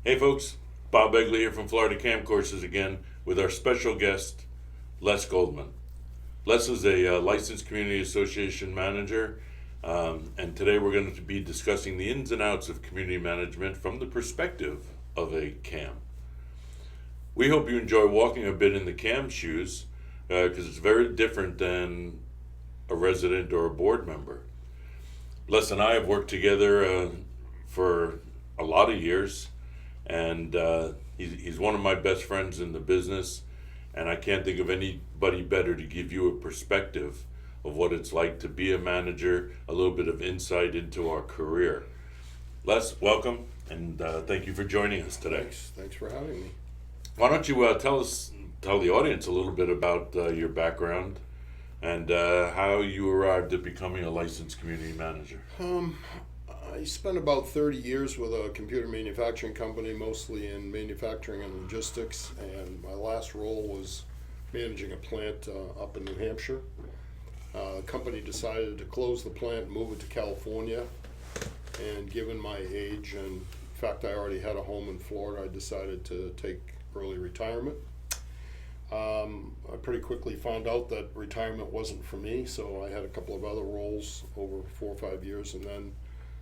Hey folks, Bob Egley here from Florida Cam Courses again with our special guest, Les Goldman. Les is a licensed community association manager, and today we're going to be discussing the ins and outs of community management from the perspective of a CAM. We hope you enjoy walking a bit in the CAM shoes because it's very different than a resident or a board member. Les and I have worked together for a lot of years, and he's one of my best friends in the business, and I can't think of anybody better to give you a perspective of what it's like to be a manager, a little bit of insight into our career. Les, welcome, and thank you for joining us today. Thanks for having me. Why don't you tell the audience a little bit about your background and how you arrived at becoming a licensed community manager? I spent about 30 years with a computer manufacturing company, mostly in manufacturing and logistics, and my last role was managing a plant up in New Hampshire. The company decided to close the plant and move it to California, and given my age, and in fact I already had a home in Florida, I decided to take early retirement. I pretty quickly found out that retirement wasn't for me, so I had a couple of other roles over 4 or 5 years, and then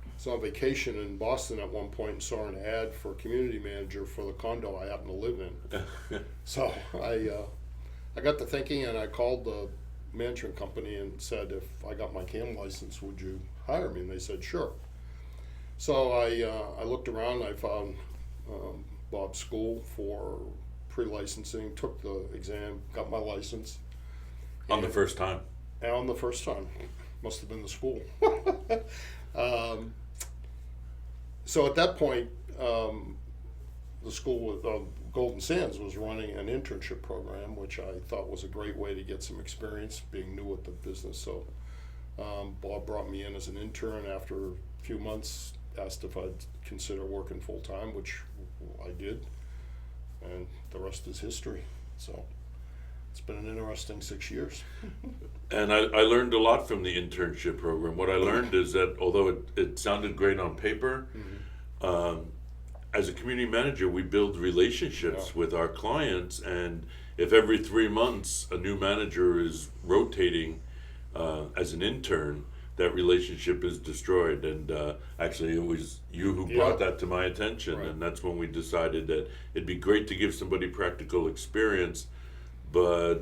I was on vacation in Boston at one point and saw an ad for community manager for the condo I happen to live in. So I got to thinking, and I called the management company and said, if I got my CAM license, would you hire me? And they said, sure. So I looked around, I found Bob's school for pre-licensing, took the exam, got my license. On the first time? On the first time. Must have been the school. So at that point, the school, Golden Sands, was running an internship program, which I thought was a great way to get some experience being new at the business. So Bob brought me in as an intern after a few months, asked if I'd consider working full-time, which I did, and the rest is history. So it's been an interesting 6 years. And I learned a lot from the internship program. What I learned is that although it sounded great on paper, as a community manager, we build relationships with our clients, and if every 3 months a new manager is rotating as an intern, that relationship is destroyed. And actually it was you who brought that to my attention, and that's when we decided that it'd be great to give somebody practical experience, but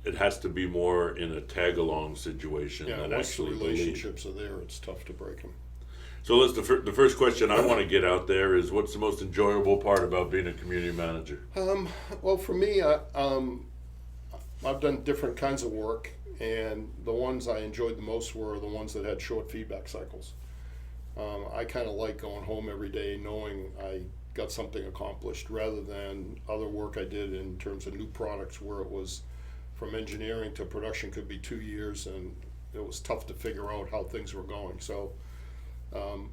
it has to be more in a tag-along situation. Yeah, than once the actually relationships are there, it's tough to break them. So let's, the first question I want to get out there is, what's the most enjoyable part about being a community manager? Well, for me, I've done different kinds of work, and the ones I enjoyed the most were the ones that had short feedback cycles. I kind of like going home every day knowing I got something accomplished, rather than other work I did in terms of new products where it was from engineering to production could be 2 years, and it was tough to figure out how things were going. So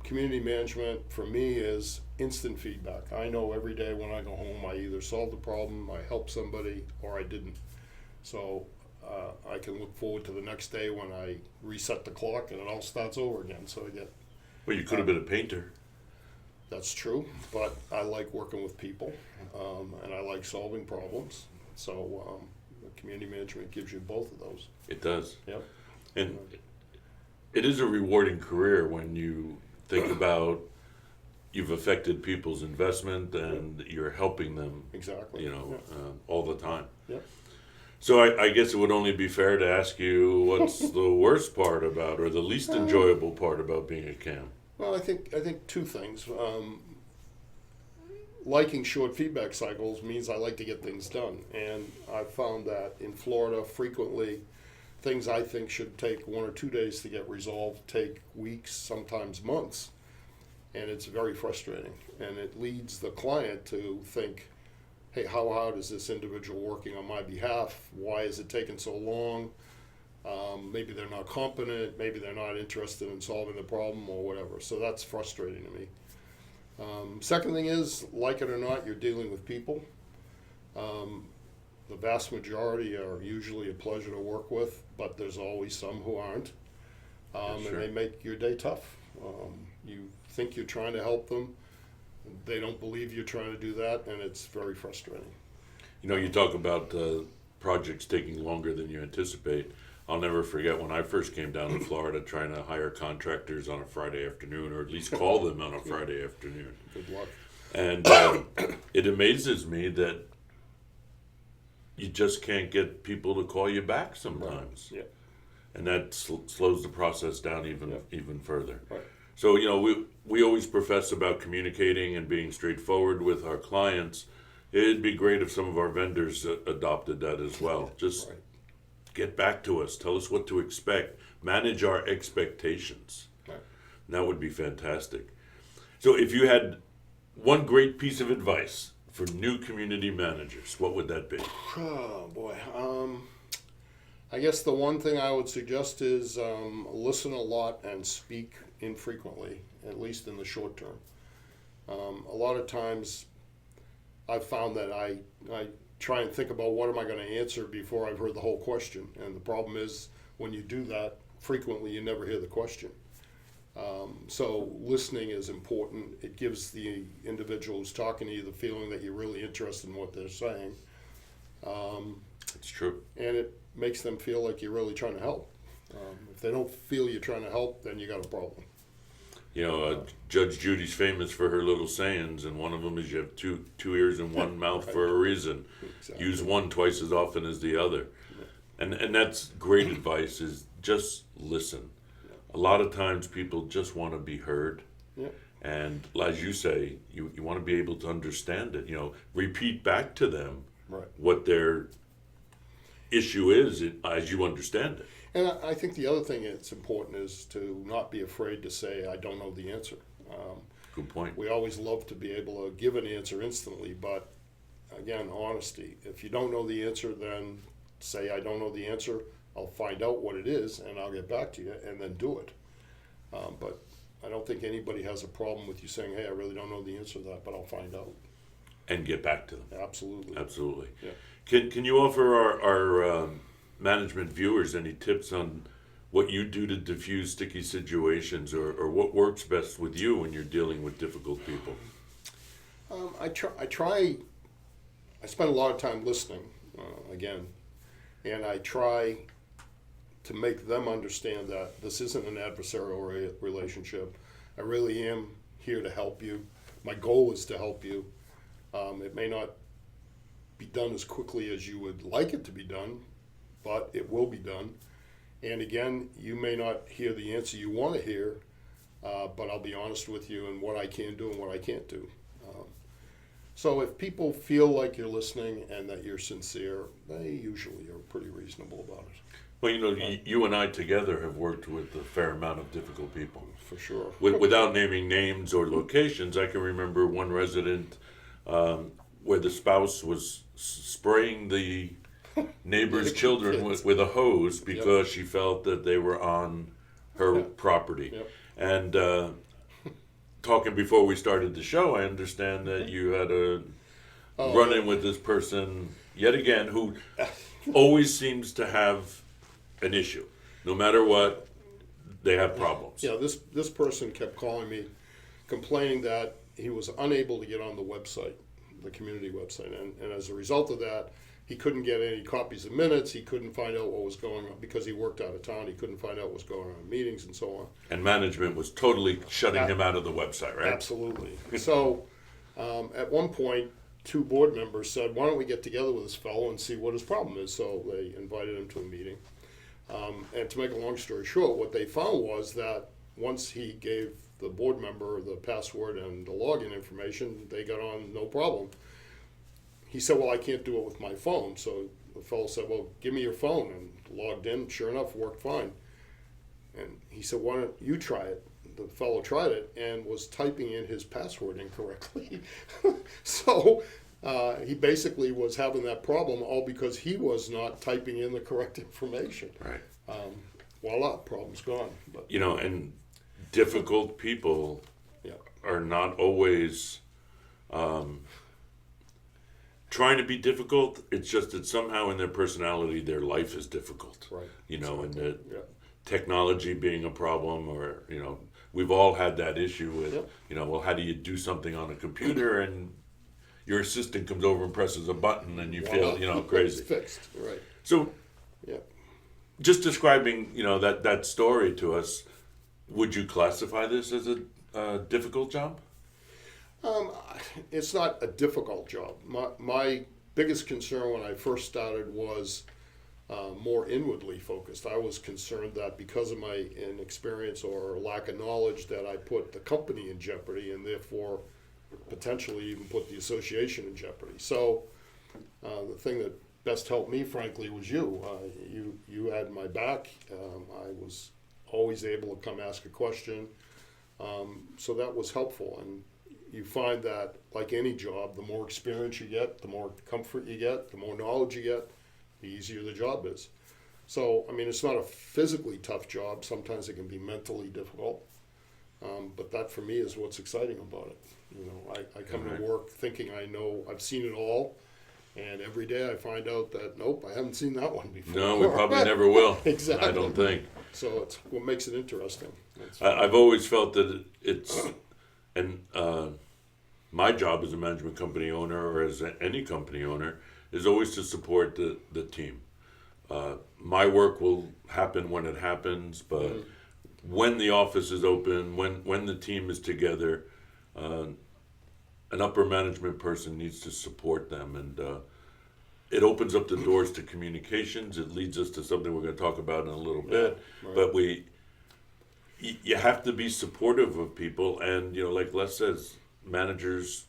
community management for me is instant feedback. I know every day when I go home I either solved the problem, I helped somebody, or I didn't. So I can look forward to the next day when I reset the clock and it all starts over again. So I get. Well, you could have been a painter. That's true, but I like working with people, and I like solving problems. So community management gives you both of those. It does. Yep. And it is a rewarding career when you think about you've affected people's investment and you're helping them. Exactly. All the time. Yep. So I guess it would only be fair to ask you, what's the worst part about, or the least enjoyable part about being a CAM? Well, I think 2 things. Liking short feedback cycles means I like to get things done, and I've found that in Florida frequently things I think should take 1 or 2 days to get resolved take weeks, sometimes months, and it's very frustrating, and it leads the client to think, hey, how hard is this individual working on my behalf? Why is it taking so long? Maybe they're not competent, maybe they're not interested in solving the problem or whatever. So that's frustrating to me. Second thing is, like it or not, you're dealing with people. The vast majority are usually a pleasure to work with, but there's always some who aren't. Sure. And they make your day tough. You think you're trying to help them, they don't believe you're trying to do that, and it's very frustrating. You know, you talk about projects taking longer than you anticipate. I'll never forget when I first came down to Florida trying to hire contractors on a Friday afternoon, or at least call them on a Friday afternoon. Good luck. And it amazes me that you just can't get people to call you back sometimes. Yeah. And that slows the process down even further. Right. So, you know, we always profess about communicating and being straightforward with our clients. It'd be great if some of our vendors adopted that as well. Just Right. get back to us. Tell us what to expect. Manage our expectations. Right. And that would be fantastic. So if you had one great piece of advice for new community managers, what would that be? Oh boy. I guess the one thing I would suggest is listen a lot and speak infrequently, at least in the short term. A lot of times I've found that I try and think about what am I going to answer before I've heard the whole question. And the problem is when you do that frequently, you never hear the question. So listening is important. It gives the individual who's talking to you the feeling that you're really interested in what they're saying. It's true. And it makes them feel like you're really trying to help. If they don't feel you're trying to help, then you got a problem. You know, Judge Judy's famous for her little sayings, and one of them is you have two ears and one mouth Right. for a reason. Exactly. Use one twice as often as the other. And that's great advice, is just listen. A lot of times people just want to be heard. Yeah. And as you say, you want to be able to understand it. You know, repeat back to them Right. what their issue is as you understand it. And I think the other thing that's important is to not be afraid to say, I don't know the answer. Good point. We always love to be able to give an answer instantly, but again, honesty. If you don't know the answer, then say, I don't know the answer. I'll find out what it is, and I'll get back to you, and then do it. But I don't think anybody has a problem with you saying, hey, I really don't know the answer to that, but I'll find out. And get back to them. Absolutely. Absolutely. Yeah. Can you offer our management viewers any tips on what you do to diffuse sticky situations, or what works best with you when you're dealing with difficult people? I spend a lot of time listening, again, and I try to make them understand that this isn't an adversarial relationship. I really am here to help you. My goal is to help you. It may not be done as quickly as you would like it to be done, but it will be done. And again, you may not hear the answer you want to hear, but I'll be honest with you in what I can do and what I can't do. So if people feel like you're listening and that you're sincere, they usually are pretty reasonable about it. Well, you know, you and I together have worked with a fair amount of difficult people. For sure. Without naming names or locations, I can remember one resident where the spouse was spraying the neighbor's children with a hose because she felt that they were on her property. Yep. And talking before we started the show, I understand that you had a run-in with this person yet again who always seems to have an issue. No matter what, they have problems. Yeah, this person kept calling me, complaining that he was unable to get on the website, the community website, and as a result of that, he couldn't get any copies of minutes. He couldn't find out what was going on because he worked out of town. He couldn't find out what was going on in meetings and so on. And management was totally shutting him out of the website, right? Absolutely. So at one point, 2 board members said, why don't we get together with this fellow and see what his problem is? So they invited him to a meeting. And to make a long story short, what they found was that once he gave the board member the password and the login information, they got on no problem. He said, well, I can't do it with my phone. So the fellow said, well, give me your phone, and logged in. Sure enough, worked fine. And he said, why don't you try it? The fellow tried it and was typing in his password incorrectly. So he basically was having that problem all because he was not typing in the correct information. Right. Voila, problem's gone. But You know, and difficult people yeah, are not always trying to be difficult. It's just that somehow in their personality, their life is difficult. right. You know, Exactly. and Yeah, technology being a problem, or, you know, we've all had that issue with, Yep. well, how do you do something on a computer and your assistant comes over and presses a button and you feel, It's crazy. fixed, right, So yeah. just describing, that story to us, would you classify this as a difficult job? It's not a difficult job. My biggest concern when I first started was more inwardly focused. I was concerned that because of my inexperience or lack of knowledge that I put the company in jeopardy and therefore potentially even put the association in jeopardy. So the thing that best helped me, frankly, was you. You had my back. I was always able to come ask a question. So that was helpful. And you find that, like any job, the more experience you get, the more comfort you get, the more knowledge you get, the easier the job is. So, I mean, it's not a physically tough job. Sometimes it can be mentally difficult. But that, for me, is what's exciting about it. I come to work thinking I know, I've seen it all. And every day I find out that, nope, I haven't seen that one before. No, we probably never will. Exactly. I don't think. So it's what makes it interesting. I've always felt that my job as a management company owner or as any company owner is always to support the team. My work will happen when it happens, but when the office is open, when the team is together, an upper management person needs to support them, and it opens up the doors to communications. It leads us to something we're going to talk about in a little bit. Right. But you have to be supportive of people, and like Les says, managers,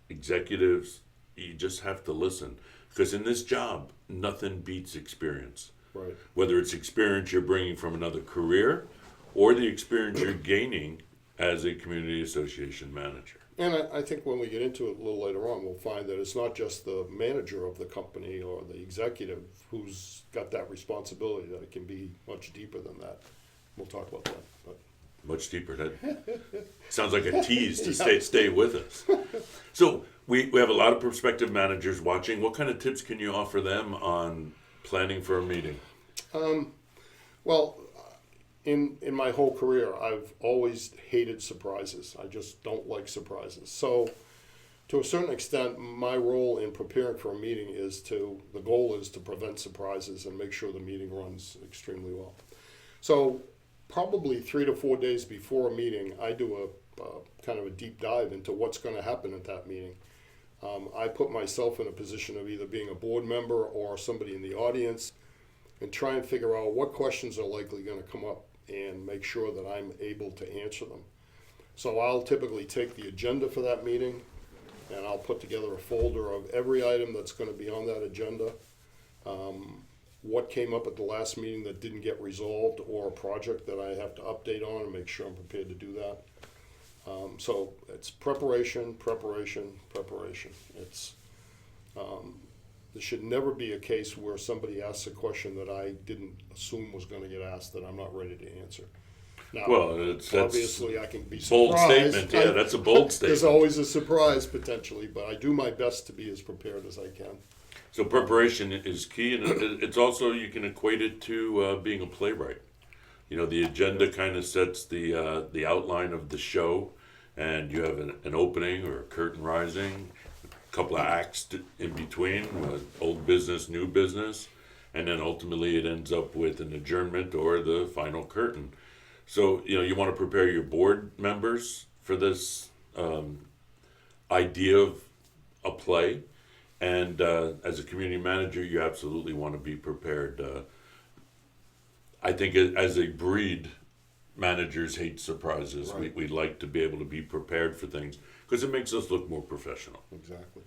executives, you just have to listen, because in this job, nothing beats experience. Right. Whether it's experience you're bringing from another career, or the experience you're gaining as a community association manager. And I think when we get into it a little later on, we'll find that it's not just the manager of the company or the executive who's got that responsibility, that it can be much deeper than that. We'll talk about that. But Much deeper. That sounds like a tease to stay with us. So we have a lot of prospective managers watching. What kind of tips can you offer them on planning for a meeting? Well, in my whole career, I've always hated surprises. I just don't like surprises. So to a certain extent, my role in preparing for a meeting the goal is to prevent surprises and make sure the meeting runs extremely well. So probably 3 to 4 days before a meeting, I do a kind of a deep dive into what's going to happen at that meeting. I put myself in a position of either being a board member or somebody in the audience and try and figure out what questions are likely going to come up and make sure that I'm able to answer them. So I'll typically take the agenda for that meeting and I'll put together a folder of every item that's going to be on that agenda, what came up at the last meeting that didn't get resolved, or a project that I have to update on, and make sure I'm prepared to do that. So it's preparation. It's there should never be a case where somebody asks a question that I didn't assume was going to get asked that I'm not ready to answer. Now, That's obviously I can be bold surprised. statement. Yeah, that's a bold statement. There's always a surprise potentially, but I do my best to be as prepared as I can. So preparation is key, and it's also, you can equate it to being a playwright. The agenda kind of sets the outline of the show, and you have an opening or a curtain rising, a couple of acts in between, old business, new business, and then ultimately it ends up with an adjournment or the final curtain. So you want to prepare your board members for this idea of a play. And as a community manager, you absolutely want to be prepared. I think as a breed, managers hate surprises. Right. We like to be able to be prepared for things because it makes us look more professional. Exactly.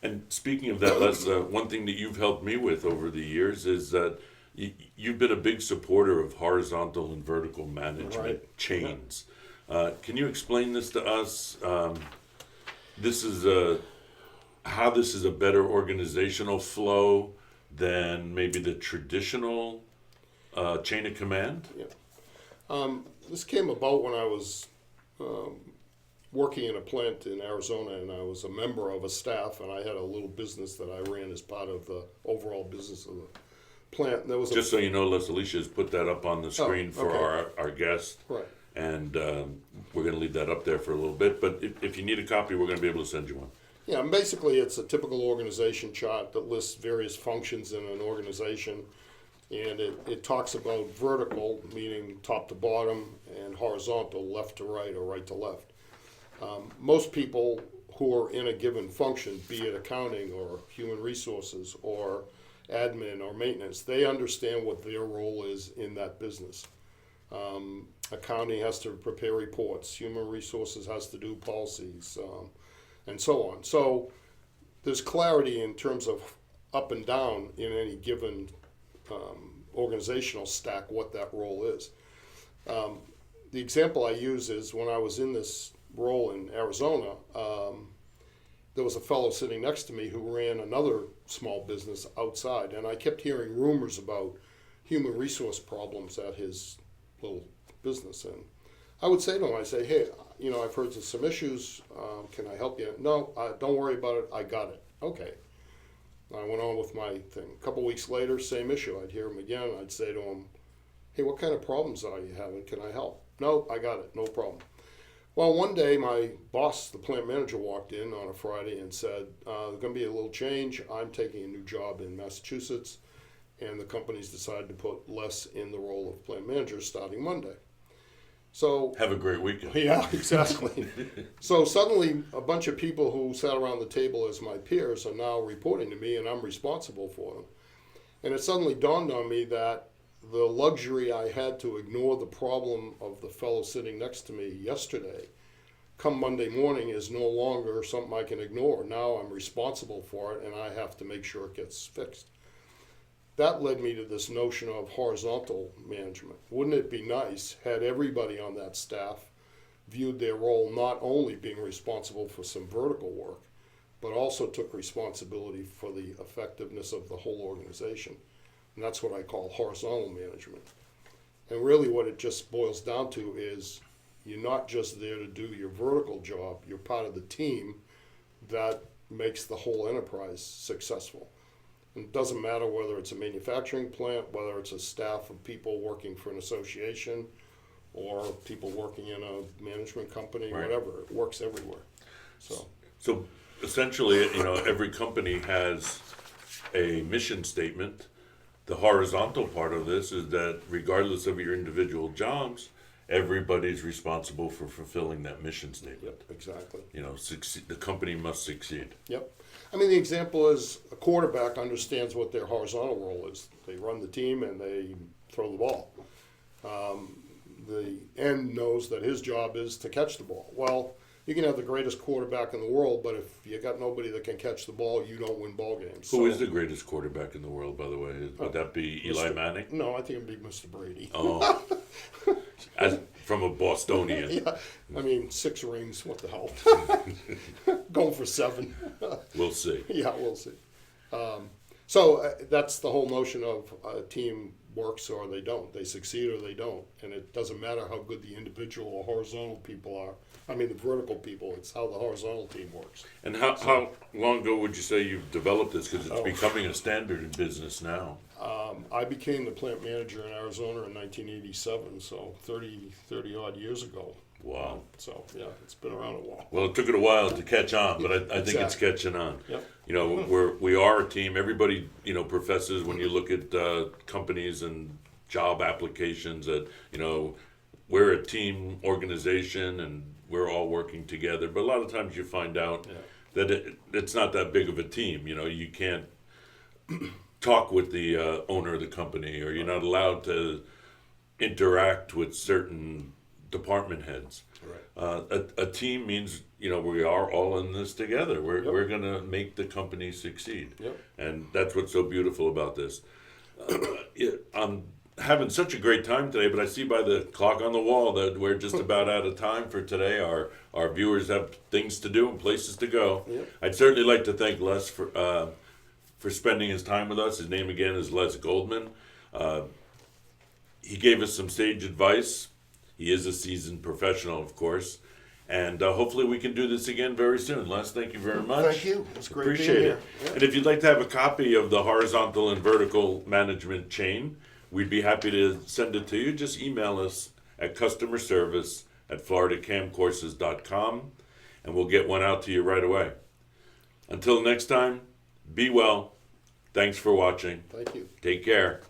And speaking of that, Les, one thing that you've helped me with over the years is that you've been a big supporter of horizontal and vertical management chains. Can you explain this to us? This is how this is a better organizational flow than maybe the traditional chain of command? Yeah. This came about when I was working in a plant in Arizona, and I was a member of a staff, and I had a little business that I ran as part of the overall business of the plant. And there was Just so you know, Les Alicia has put that up on the screen for okay. our guest. Right. And we're going to leave that up there for a little bit. But if you need a copy, we're going to be able to send you one. Yeah, and basically it's a typical organization chart that lists various functions in an organization. And it talks about vertical, meaning top to bottom, and horizontal, left to right or right to left. Most people who are in a given function, be it accounting or human resources or admin or maintenance, they understand what their role is in that business. Accounting has to prepare reports, human resources has to do policies, and so on. So there's clarity in terms of up and down in any given organizational stack what that role is. The example I use is when I was in this role in Arizona, there was a fellow sitting next to me who ran another small business outside, and I kept hearing rumors about human resource problems at his little business. And I would say to him, I say, hey, I've heard of some issues. Can I help you? No, don't worry about it. I got it. Okay. I went on with my thing. A couple weeks later, same issue. I'd hear him again. I'd say to him, hey, what kind of problems are you having? Can I help? No, I got it. No problem. Well, one day my boss, the plant manager, walked in on a Friday and said, there's going to be a little change. I'm taking a new job in Massachusetts, and the company's decided to put Les in the role of plant manager starting Monday. So Have a great weekend. yeah, exactly. So suddenly a bunch of people who sat around the table as my peers are now reporting to me, and I'm responsible for them. And it suddenly dawned on me that the luxury I had to ignore the problem of the fellow sitting next to me yesterday, come Monday morning, is no longer something I can ignore. Now I'm responsible for it, and I have to make sure it gets fixed. That led me to this notion of horizontal management. Wouldn't it be nice had everybody on that staff viewed their role not only being responsible for some vertical work, but also took responsibility for the effectiveness of the whole organization? And that's what I call horizontal management. And really what it just boils down to is you're not just there to do your vertical job, you're part of the team that makes the whole enterprise successful. And it doesn't matter whether it's a manufacturing plant, whether it's a staff of people working for an association, or people working in a management company, Right. whatever. It works everywhere. So essentially, every company has a mission statement. The horizontal part of this is that regardless of your individual jobs, everybody's responsible for fulfilling that mission statement. Yep, exactly. The company must succeed. Yep. I mean, the example is a quarterback understands what their horizontal role is. They run the team and they throw the ball. The end knows that his job is to catch the ball. Well, you can have the greatest quarterback in the world, but if you got nobody that can catch the ball, you don't win ball games. Who is the greatest quarterback in the world, by the way? Would that be Eli Manning? No, I think it'd be Mr. Brady. Oh, from a Bostonian. Yeah, I mean, 6 rings, what the hell? Going for 7. We'll see. Yeah, we'll see. So that's the whole notion of a team works or they don't. They succeed or they don't. And it doesn't matter how good the individual or horizontal people are. I mean, the vertical people, it's how the horizontal team works. And how long ago would you say you've developed this? Because it's becoming a standard in business now. I became the plant manager in Arizona in 1987, so 30 odd years ago. Wow. So, yeah, it's been around a while. Well, it took it a while to catch on, but I think it's Exactly. catching on. Yep. We are a team. Everybody, professes when you look at companies and job applications that, we're a team organization and we're all working together. But a lot of times you find out that it's not that big of a team. You can't talk with the owner of the company, or you're not allowed to interact with certain department heads. Right. A team means we are all in this together. We're gonna make the company succeed, Yep. and that's what's so beautiful about this. I'm having such a great time today, but I see by the clock on the wall that we're just about out of time for today. Our viewers have things to do and places to go. Yep. I'd certainly like to thank Les for spending his time with us. His name again is Les Goldman. He gave us some sage advice. He is a seasoned professional, of course. And hopefully we can do this again very soon. Les, thank you very much. Thank you. It's great being Appreciate here. it. And if you'd like to have a copy of the horizontal and vertical management chain, we'd be happy to send it to you. Just email us at customerservice@floridacamcourses.com, and we'll get one out to you right away. Until next time, be well. Thanks for watching. Thank you. Take care.